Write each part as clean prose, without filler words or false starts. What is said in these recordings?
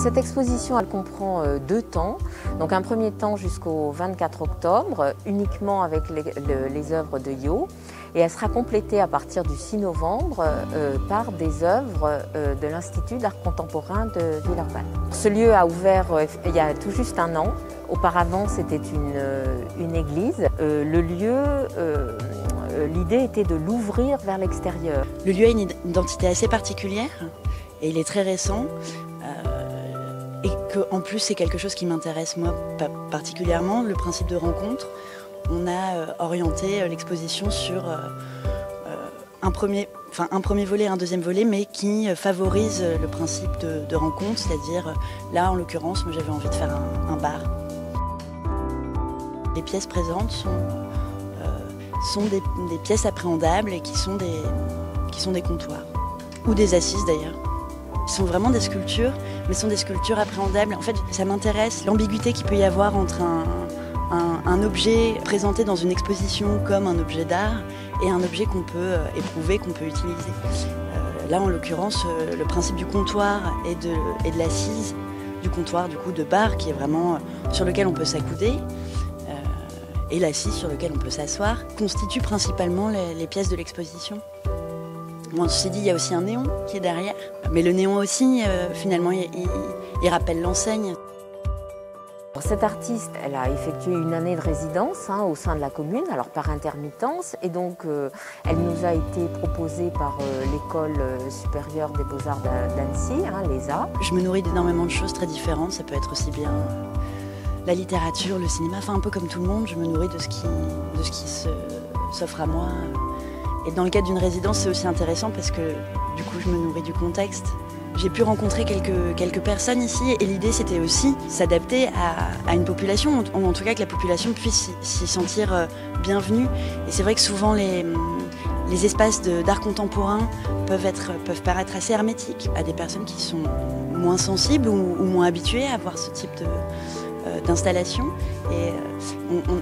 Cette exposition, elle comprend 2 temps. Donc un premier temps jusqu'au 24 octobre, uniquement avec les œuvres de Yo. Et elle sera complétée à partir du 6 novembre par des œuvres de l'Institut d'art contemporain de Villeurbanne. Ce lieu a ouvert il y a tout juste 1 an. Auparavant, c'était une église. Le lieu, l'idée était de l'ouvrir vers l'extérieur. Le lieu a une identité assez particulière et il est très récent. Et qu'en plus, c'est quelque chose qui m'intéresse moi particulièrement, le principe de rencontre. On a orienté l'exposition sur un premier volet et un deuxième volet, mais qui favorise le principe de rencontre, c'est-à-dire, là en l'occurrence, moi j'avais envie de faire un bar. Les pièces présentes sont des pièces appréhendables et qui sont des comptoirs, ou des assises d'ailleurs. Ce sont vraiment des sculptures, mais ce sont des sculptures appréhendables. En fait, ça m'intéresse, l'ambiguïté qu'il peut y avoir entre un objet présenté dans une exposition comme un objet d'art et un objet qu'on peut éprouver, qu'on peut utiliser. Là, en l'occurrence, le principe du comptoir et de l'assise, du comptoir du coup de bar, qui est vraiment sur lequel on peut s'accouder, et l'assise sur lequel on peut s'asseoir, constituent principalement les pièces de l'exposition. Bon, ceci dit, il y a aussi un néon qui est derrière. Mais le néon aussi, finalement, il rappelle l'enseigne. Cette artiste, elle a effectué 1 année de résidence au sein de la commune, alors par intermittence, et donc elle nous a été proposée par l'École supérieure des beaux-arts d'Annecy, l'ESA. Je me nourris d'énormément de choses très différentes, ça peut être aussi bien la littérature, le cinéma, enfin un peu comme tout le monde, je me nourris de ce qui s'offre à moi. Et dans le cadre d'une résidence, c'est aussi intéressant parce que du coup, je me nourris du contexte. J'ai pu rencontrer quelques personnes ici et l'idée, c'était aussi s'adapter à une population, ou en tout cas que la population puisse s'y sentir bienvenue. Et c'est vrai que souvent, les espaces d'art contemporain peuvent paraître assez hermétiques à des personnes qui sont moins sensibles ou moins habituées à voir ce type d'installation. Et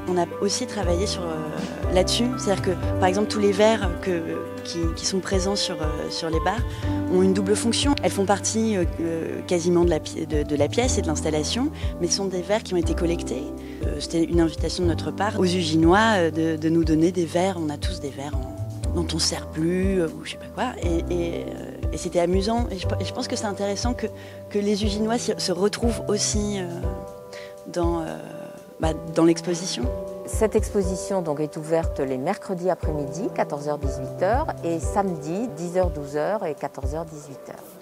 on a aussi travaillé là-dessus, c'est-à-dire que par exemple tous les verres qui sont présents sur les bars ont une double fonction. Elles font partie quasiment de la pièce et de l'installation, mais ce sont des verres qui ont été collectés. C'était une invitation de notre part aux Uginois de nous donner des verres. On a tous des verres dont on ne sert plus, ou je sais pas quoi, et c'était amusant. Et je pense que c'est intéressant que les Uginois se retrouvent aussi dans l'exposition. Cette exposition donc, est ouverte les mercredis après-midi, 14h-18h, et samedi, 10h-12h et 14h-18h.